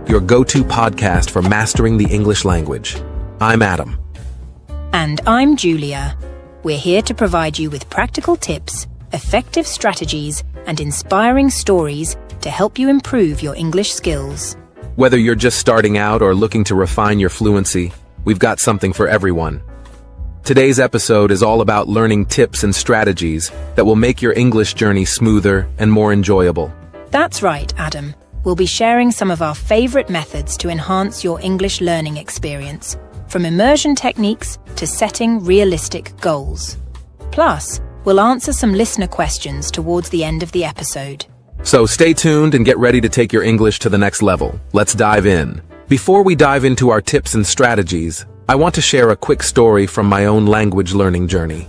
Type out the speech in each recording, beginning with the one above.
your go-to podcast for mastering the English language. I'm Adam. And I'm Julia. We're here to provide you with practical tips, effective strategies, and inspiring stories to help you improve your English skills. Whether you're just starting out or looking to refine your fluency, we've got something for everyone. Today's episode is all about learning tips and strategies that will make your English journey smoother and more enjoyable. That's right, Adam. We'll be sharing some of our favorite methods to enhance your English learning experience, from immersion techniques to setting realistic goals. Plus, we'll answer some listener questions towards the end of the episode. So stay tuned and get ready to take your English to the next level. Let's dive in. Before we dive into our tips and strategies, I want to share a quick story from my own language learning journey.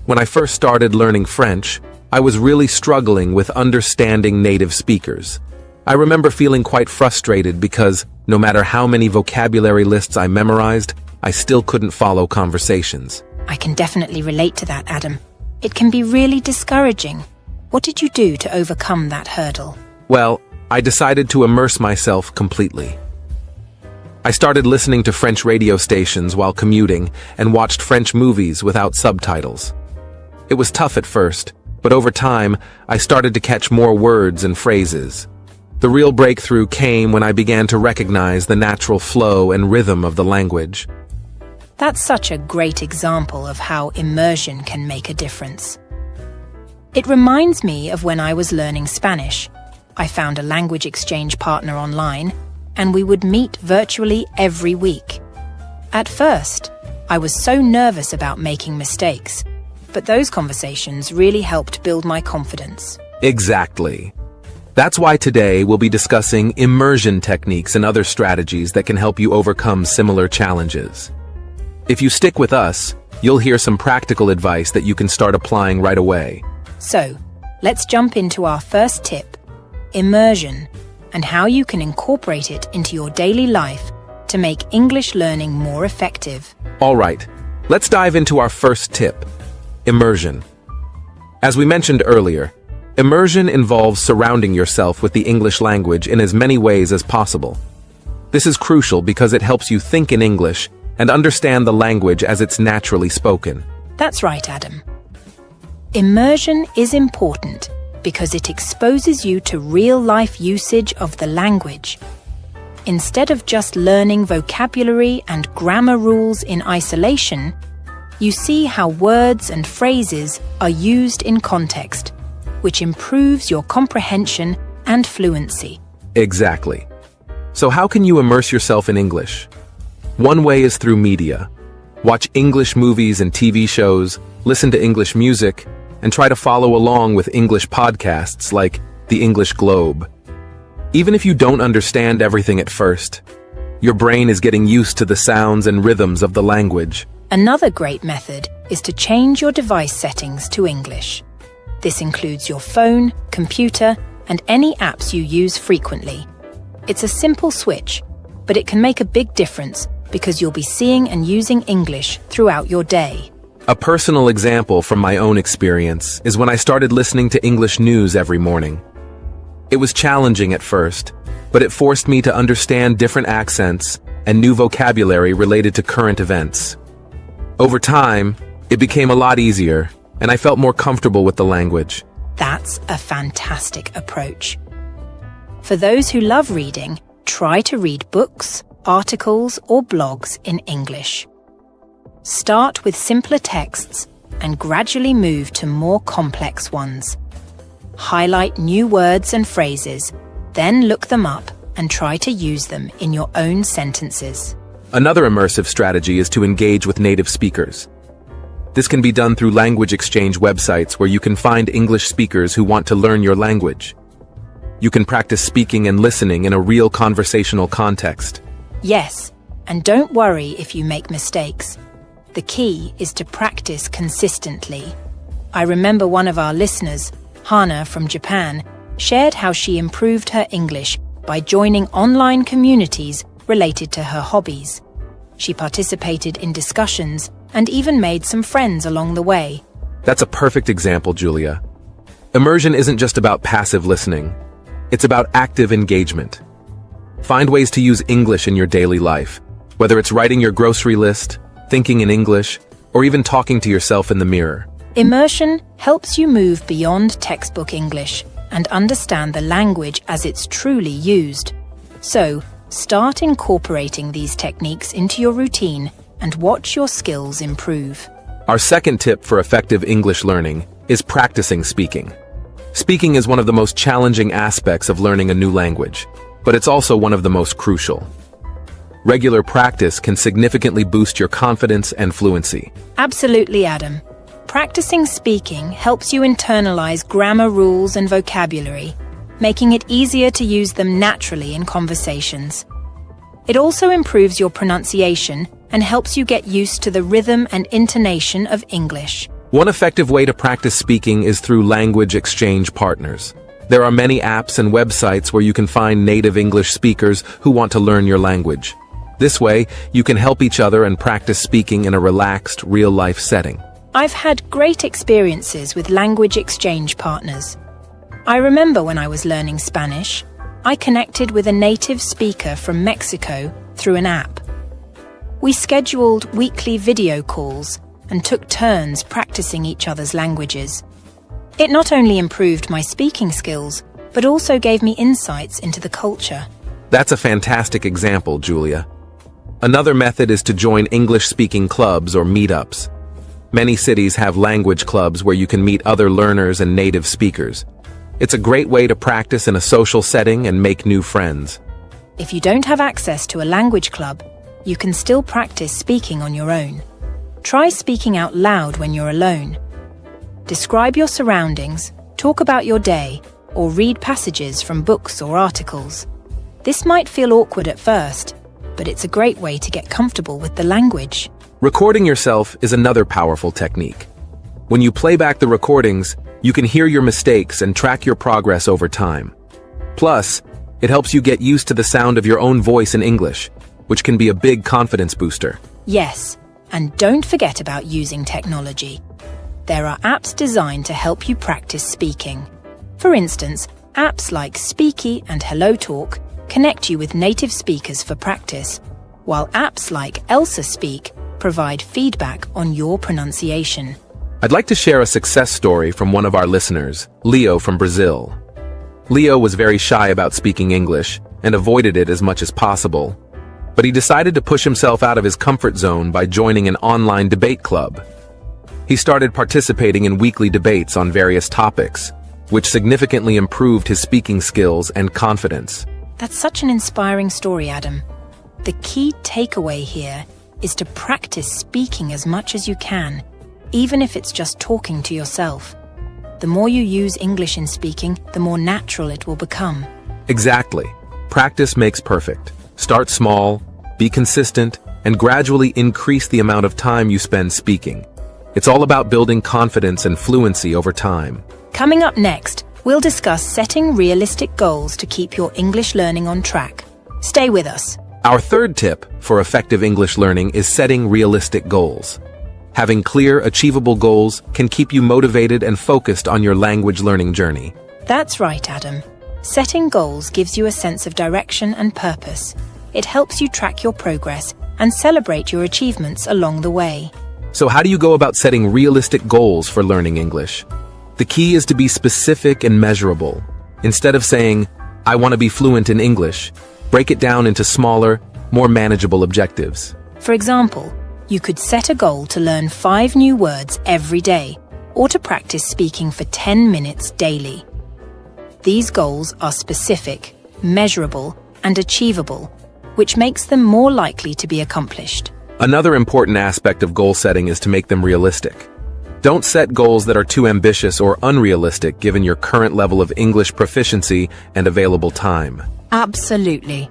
When I first started learning French, I was really struggling with understanding native speakers. I remember feeling quite frustrated because no matter how many vocabulary lists I memorized, I still couldn't follow conversations. I can definitely relate to that, Adam. It can be really discouraging. What did you do to overcome that hurdle? Well, I decided to immerse myself completely. I started listening to French radio stations while commuting and watched French movies without subtitles. It was tough at first, but over time, I started to catch more words and phrases. The real breakthrough came when I began to recognize the natural flow and rhythm of the language. That's such a great example of how immersion can make a difference. It reminds me of when I was learning Spanish. I found a language exchange partner online, and we would meet virtually every week. At first, I was so nervous about making mistakes, but those conversations really helped build my confidence. Exactly. That's why today we'll be discussing immersion techniques and other strategies that can help you overcome similar challenges. If you stick with us, you'll hear some practical advice that you can start applying right away. So, let's jump into our first tip, immersion, and how you can incorporate it into your daily life to make English learning more effective. All right, let's dive into our first tip, immersion. As we mentioned earlier, immersion involves surrounding yourself with the English language in as many ways as possible. This is crucial because it helps you think in English and understand the language as it's naturally spoken. That's right, Adam. Immersion is important because it exposes you to real-life usage of the language. Instead of just learning vocabulary and grammar rules in isolation, you see how words and phrases are used in context, which improves your comprehension and fluency. Exactly. So how can you immerse yourself in English? One way is through media. Watch English movies and TV shows, listen to English music, and try to follow along with English podcasts like The English Globe. Even if you don't understand everything at first, your brain is getting used to the sounds and rhythms of the language. Another great method is to change your device settings to English. This includes your phone, computer, and any apps you use frequently. It's a simple switch, but it can make a big difference because you'll be seeing and using English throughout your day. A personal example from my own experience is when I started listening to English news every morning. It was challenging at first, but it forced me to understand different accents and new vocabulary related to current events. Over time, it became a lot easier, and I felt more comfortable with the language. That's a fantastic approach. For those who love reading, try to read books, articles, or blogs in English. Start with simpler texts and gradually move to more complex ones. Highlight new words and phrases, then look them up and try to use them in your own sentences. Another immersive strategy is to engage with native speakers. This can be done through language exchange websites where you can find English speakers who want to learn your language. You can practice speaking and listening in a real conversational context. Yes, and don't worry if you make mistakes. The key is to practice consistently. I remember one of our listeners, Hana from Japan, shared how she improved her English by joining online communities related to her hobbies. She participated in discussions and even made some friends along the way. That's a perfect example, Julia. Immersion isn't just about passive listening. It's about active engagement. Find ways to use English in your daily life, whether it's writing your grocery list, thinking in English, or even talking to yourself in the mirror. Immersion helps you move beyond textbook English and understand the language as it's truly used. So, start incorporating these techniques into your routine and watch your skills improve. Our second tip for effective English learning is practicing speaking. Speaking is one of the most challenging aspects of learning a new language, but it's also one of the most crucial. Regular practice can significantly boost your confidence and fluency. Absolutely, Adam. Practicing speaking helps you internalize grammar rules and vocabulary, making it easier to use them naturally in conversations. It also improves your pronunciation and helps you get used to the rhythm and intonation of English. One effective way to practice speaking is through language exchange partners. There are many apps and websites where you can find native English speakers who want to learn your language. This way, you can help each other and practice speaking in a relaxed, real-life setting. I've had great experiences with language exchange partners. I remember when I was learning Spanish, I connected with a native speaker from Mexico through an app. We scheduled weekly video calls and took turns practicing each other's languages. It not only improved my speaking skills, but also gave me insights into the culture. That's a fantastic example, Julia. Another method is to join English-speaking clubs or meetups. Many cities have language clubs where you can meet other learners and native speakers. It's a great way to practice in a social setting and make new friends. If you don't have access to a language club, you can still practice speaking on your own. Try speaking out loud when you're alone. Describe your surroundings, talk about your day, or read passages from books or articles. This might feel awkward at first, but it's a great way to get comfortable with the language. Recording yourself is another powerful technique. When you play back the recordings, you can hear your mistakes and track your progress over time. Plus, it helps you get used to the sound of your own voice in English, which can be a big confidence booster. Yes, and don't forget about using technology. There are apps designed to help you practice speaking. For instance, apps like Speaky and HelloTalk connect you with native speakers for practice, while apps like Elsa Speak provide feedback on your pronunciation. I'd like to share a success story from one of our listeners, Leo from Brazil. Leo was very shy about speaking English and avoided it as much as possible. But he decided to push himself out of his comfort zone by joining an online debate club. He started participating in weekly debates on various topics, which significantly improved his speaking skills and confidence. That's such an inspiring story, Adam. The key takeaway here is to practice speaking as much as you can, even if it's just talking to yourself. The more you use English in speaking, the more natural it will become. Exactly. Practice makes perfect. Start small, be consistent, and gradually increase the amount of time you spend speaking. It's all about building confidence and fluency over time. Coming up next, we'll discuss setting realistic goals to keep your English learning on track. Stay with us. Our third tip for effective English learning is setting realistic goals. Having clear, achievable goals can keep you motivated and focused on your language learning journey. That's right, Adam. Setting goals gives you a sense of direction and purpose. It helps you track your progress and celebrate your achievements along the way. So how do you go about setting realistic goals for learning English? The key is to be specific and measurable. Instead of saying, "I want to be fluent in English," break it down into smaller, more manageable objectives. For example, you could set a goal to learn 5 new words every day, or to practice speaking for 10 minutes daily. These goals are specific, measurable, and achievable, which makes them more likely to be accomplished. Another important aspect of goal setting is to make them realistic. Don't set goals that are too ambitious or unrealistic given your current level of English proficiency and available time. Absolutely.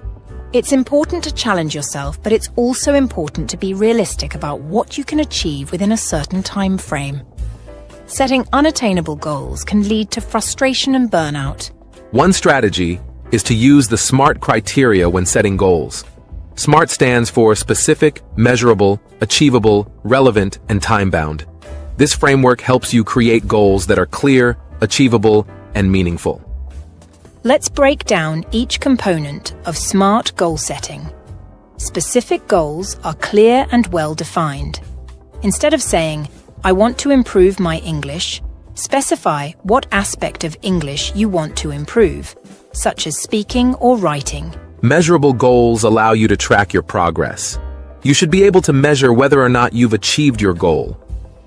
It's important to challenge yourself, but it's also important to be realistic about what you can achieve within a certain time frame. Setting unattainable goals can lead to frustration and burnout. One strategy is to use the SMART criteria when setting goals. SMART stands for specific, measurable, achievable, relevant, and time-bound. This framework helps you create goals that are clear, achievable, and meaningful. Let's break down each component of SMART goal setting. Specific goals are clear and well defined. Instead of saying, "I want to improve my English," specify what aspect of English you want to improve, such as speaking or writing. Measurable goals allow you to track your progress. You should be able to measure whether or not you've achieved your goal.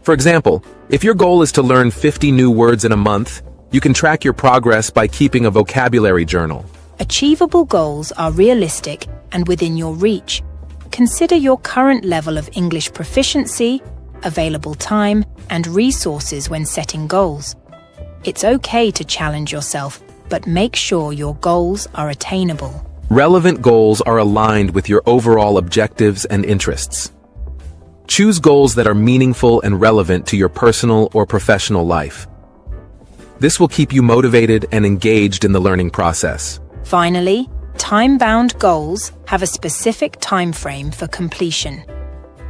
For example, if your goal is to learn 50 new words in a month, you can track your progress by keeping a vocabulary journal. Achievable goals are realistic and within your reach. Consider your current level of English proficiency, available time, and resources when setting goals. It's okay to challenge yourself, but make sure your goals are attainable. Relevant goals are aligned with your overall objectives and interests. Choose goals that are meaningful and relevant to your personal or professional life. This will keep you motivated and engaged in the learning process. Finally, time-bound goals have a specific time frame for completion.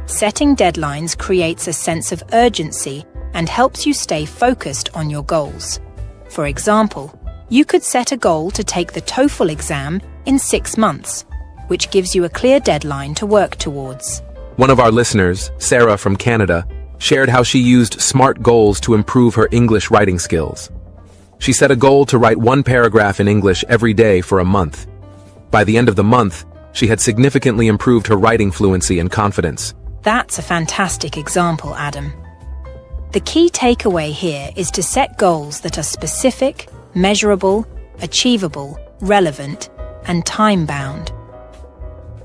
Setting deadlines creates a sense of urgency and helps you stay focused on your goals. For example, you could set a goal to take the TOEFL exam in 6 months, which gives you a clear deadline to work towards. One of our listeners, Sarah from Canada, shared how she used SMART goals to improve her English writing skills. She set a goal to write 1 paragraph in English every day for a month. By the end of the month, she had significantly improved her writing fluency and confidence. That's a fantastic example, Adam. The key takeaway here is to set goals that are specific, measurable, achievable, relevant, and time-bound.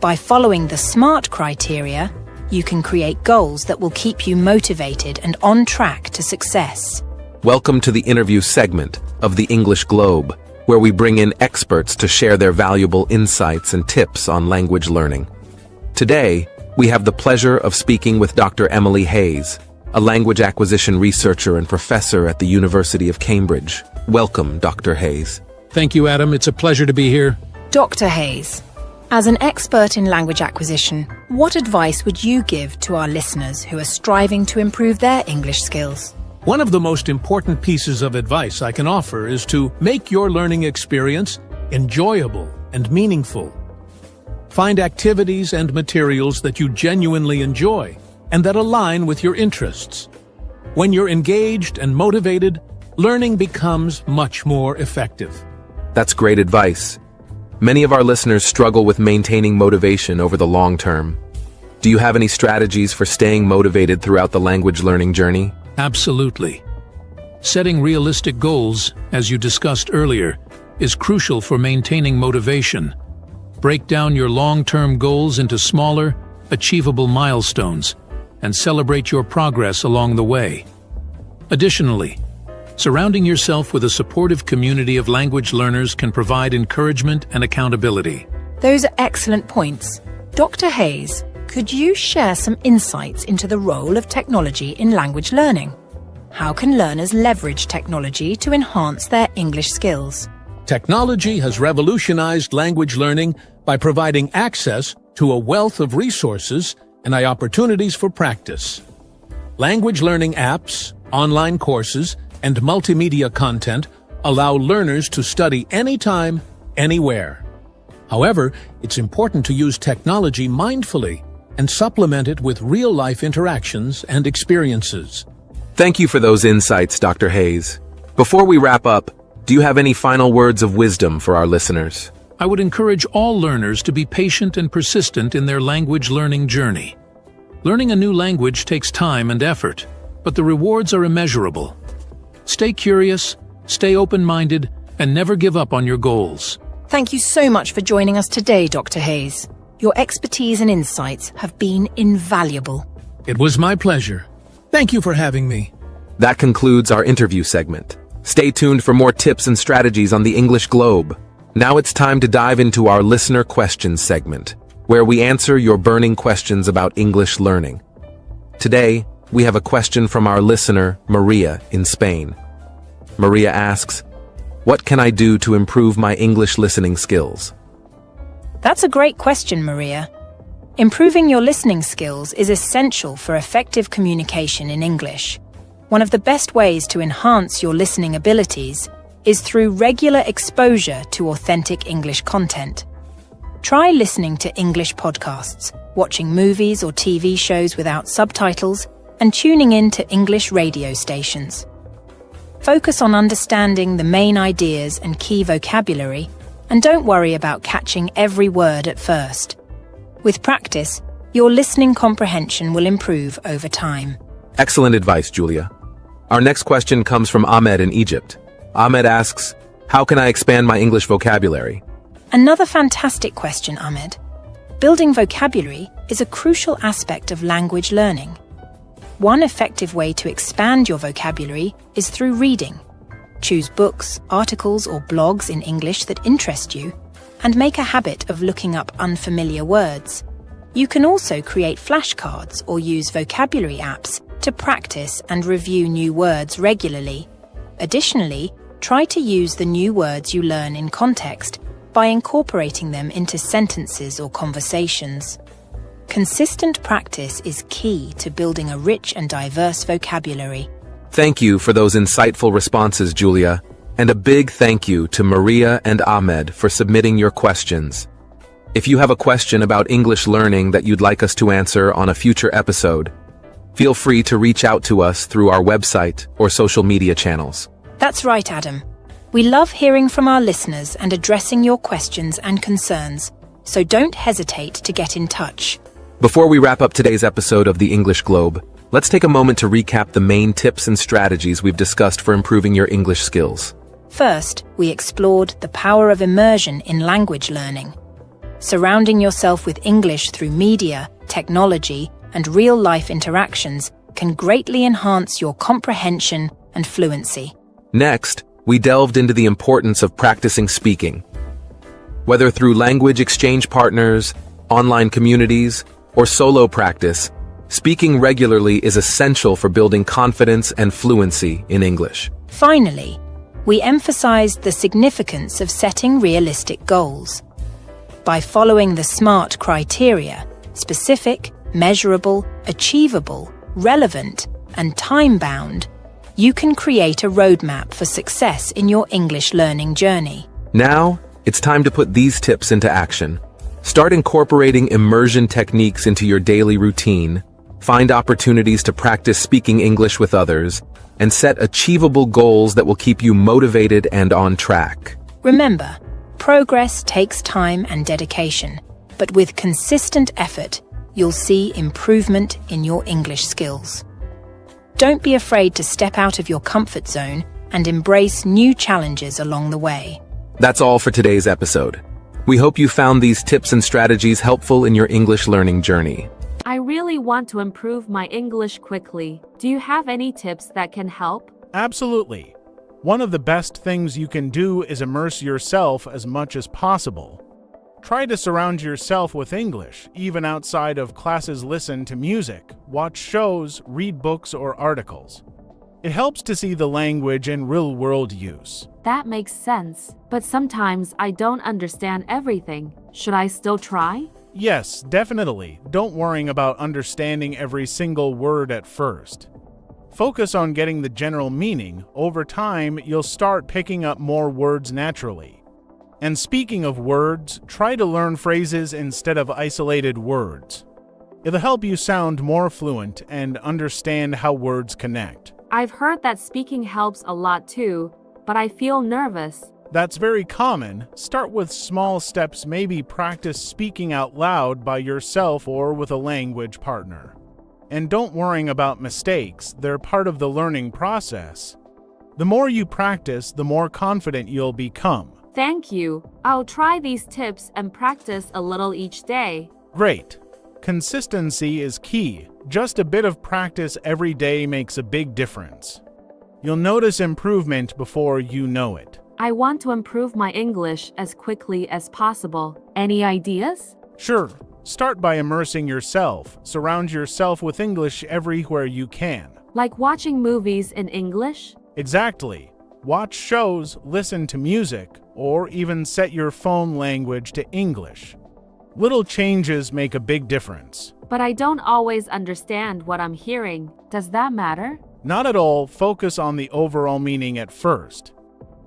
By following the SMART criteria, you can create goals that will keep you motivated and on track to success. Welcome to the interview segment of the English Globe, where we bring in experts to share their valuable insights and tips on language learning. Today, we have the pleasure of speaking with Dr. Emily Hayes, a language acquisition researcher and professor at the University of Cambridge. Welcome, Dr. Hayes. Thank you, Adam. It's a pleasure to be here. Dr. Hayes, as an expert in language acquisition, what advice would you give to our listeners who are striving to improve their English skills? One of the most important pieces of advice I can offer is to make your learning experience enjoyable and meaningful. Find activities and materials that you genuinely enjoy and that align with your interests. When you're engaged and motivated, learning becomes much more effective. That's great advice. Many of our listeners struggle with maintaining motivation over the long term. Do you have any strategies for staying motivated throughout the language learning journey? Absolutely. Setting realistic goals, as you discussed earlier, is crucial for maintaining motivation. Break down your long-term goals into smaller, achievable milestones, and celebrate your progress along the way. Additionally, surrounding yourself with a supportive community of language learners can provide encouragement and accountability. Those are excellent points. Dr. Hayes, could you share some insights into the role of technology in language learning? How can learners leverage technology to enhance their English skills? Technology has revolutionized language learning by providing access to a wealth of resources and opportunities for practice. Language learning apps, online courses, and multimedia content allow learners to study anytime, anywhere. However, it's important to use technology mindfully and supplement it with real-life interactions and experiences. Thank you for those insights, Dr. Hayes. Before we wrap up, do you have any final words of wisdom for our listeners? I would encourage all learners to be patient and persistent in their language learning journey. Learning a new language takes time and effort, but the rewards are immeasurable. Stay curious, stay open-minded, and never give up on your goals. Thank you so much for joining us today, Dr. Hayes. Your expertise and insights have been invaluable. It was my pleasure. Thank you for having me. That concludes our interview segment. Stay tuned for more tips and strategies on the English Globe. Now it's time to dive into our listener questions segment, where we answer your burning questions about English learning. Today, we have a question from our listener, Maria, in Spain. Maria asks, "What can I do to improve my English listening skills?" That's a great question, Maria. Improving your listening skills is essential for effective communication in English. One of the best ways to enhance your listening abilities is through regular exposure to authentic English content. Try listening to English podcasts, watching movies or TV shows without subtitles, and tuning in to English radio stations. Focus on understanding the main ideas and key vocabulary, and don't worry about catching every word at first. With practice, your listening comprehension will improve over time. Excellent advice, Julia. Our next question comes from Ahmed in Egypt. Ahmed asks, how can I expand my English vocabulary? Another fantastic question, Ahmed. Building vocabulary is a crucial aspect of language learning. One effective way to expand your vocabulary is through reading. Choose books, articles, or blogs in English that interest you, and make a habit of looking up unfamiliar words. You can also create flashcards or use vocabulary apps to practice and review new words regularly. Additionally, try to use the new words you learn in context by incorporating them into sentences or conversations. Consistent practice is key to building a rich and diverse vocabulary. Thank you for those insightful responses, Julia, and a big thank you to Maria and Ahmed for submitting your questions. If you have a question about English learning that you'd like us to answer on a future episode, feel free to reach out to us through our website or social media channels. That's right, Adam. We love hearing from our listeners and addressing your questions and concerns, so don't hesitate to get in touch. Before we wrap up today's episode of the English Globe, let's take a moment to recap the main tips and strategies we've discussed for improving your English skills. First, we explored the power of immersion in language learning. Surrounding yourself with English through media, technology, and real-life interactions can greatly enhance your comprehension and fluency. Next, we delved into the importance of practicing speaking. Whether through language exchange partners, online communities, or solo practice, speaking regularly is essential for building confidence and fluency in English. Finally, we emphasized the significance of setting realistic goals. By following the SMART criteria, specific, measurable, achievable, relevant, and time-bound, you can create a roadmap for success in your English learning journey. Now, it's time to put these tips into action. Start incorporating immersion techniques into your daily routine, find opportunities to practice speaking English with others, and set achievable goals that will keep you motivated and on track. Remember, progress takes time and dedication, but with consistent effort, you'll see improvement in your English skills. Don't be afraid to step out of your comfort zone and embrace new challenges along the way. That's all for today's episode. We hope you found these tips and strategies helpful in your English learning journey. I really want to improve my English quickly. Do you have any tips that can help? Absolutely. One of the best things you can do is immerse yourself as much as possible. Try to surround yourself with English, even outside of classes. Listen to music, watch shows, read books or articles. It helps to see the language in real-world use. That makes sense, but sometimes I don't understand everything. Should I still try? Yes, definitely. Don't worry about understanding every single word at first. Focus on getting the general meaning. Over time, you'll start picking up more words naturally. And speaking of words, try to learn phrases instead of isolated words. It'll help you sound more fluent and understand how words connect. I've heard that speaking helps a lot too, but I feel nervous. That's very common. Start with small steps. Maybe practice speaking out loud by yourself or with a language partner. And don't worry about mistakes. They're part of the learning process. The more you practice, the more confident you'll become. Thank you. I'll try these tips and practice a little each day. Great. Consistency is key. Just a bit of practice every day makes a big difference. You'll notice improvement before you know it. I want to improve my English as quickly as possible. Any ideas? Sure. Start by immersing yourself. Surround yourself with English everywhere you can. Like watching movies in English? Exactly. Watch shows, listen to music, or even set your phone language to English. Little changes make a big difference. But I don't always understand what I'm hearing. Does that matter? Not at all. Focus on the overall meaning at first.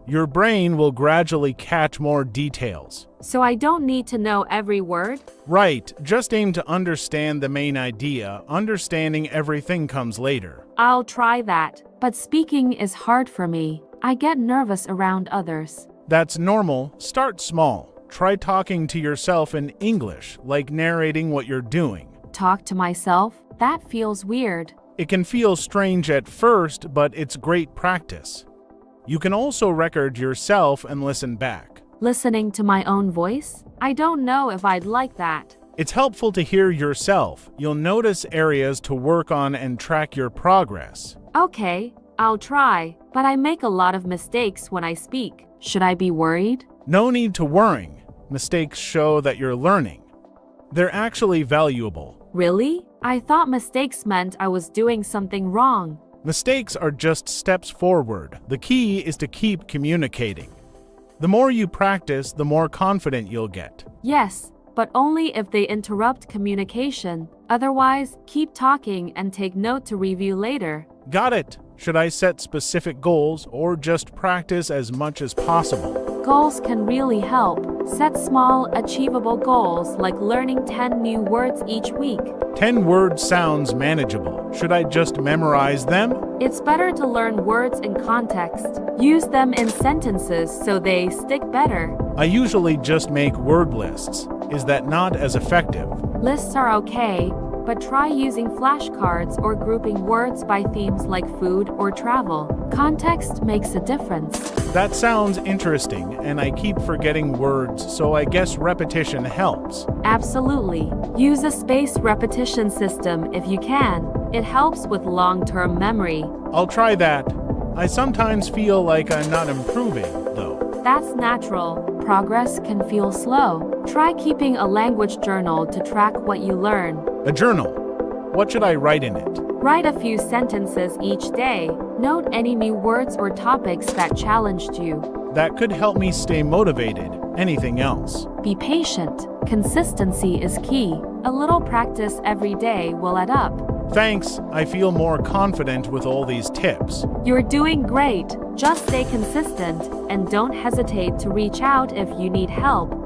Your brain will gradually catch more details. So I don't need to know every word? Right, just aim to understand the main idea. Understanding everything comes later. I'll try that. But speaking is hard for me. I get nervous around others. That's normal. Start small. Try talking to yourself in English, like narrating what you're doing. Talk to myself? That feels weird. It can feel strange at first, but it's great practice. You can also record yourself and listen back. Listening to my own voice? I don't know if I'd like that. It's helpful to hear yourself. You'll notice areas to work on and track your progress. Okay, I'll try, but I make a lot of mistakes when I speak. Should I be worried? No need to worry. Mistakes show that you're learning. They're actually valuable. Really? I thought mistakes meant I was doing something wrong. Mistakes are just steps forward. The key is to keep communicating. The more you practice, the more confident you'll get. Yes, but only if they interrupt communication. Otherwise, keep talking and take note to review later. Got it. Should I set specific goals or just practice as much as possible? Goals can really help. Set small, achievable goals like learning 10 new words each week. 10 words sounds manageable. Should I just memorize them? It's better to learn words in context. Use them in sentences so they stick better. I usually just make word lists. Is that not as effective? Lists are okay, but try using flashcards or grouping words by themes like food or travel. Context makes a difference. That sounds interesting, and I keep forgetting words, so I guess repetition helps. Absolutely. Use a spaced repetition system if you can. It helps with long-term memory. I'll try that. I sometimes feel like I'm not improving, though. That's natural. Progress can feel slow. Try keeping a language journal to track what you learn. A journal. What should I write in it? Write a few sentences each day. Note any new words or topics that challenged you. That could help me stay motivated. Anything else? Be patient. Consistency is key. A little practice every day will add up. Thanks. I feel more confident with all these tips. You're doing great. Just stay consistent and don't hesitate to reach out if you need help.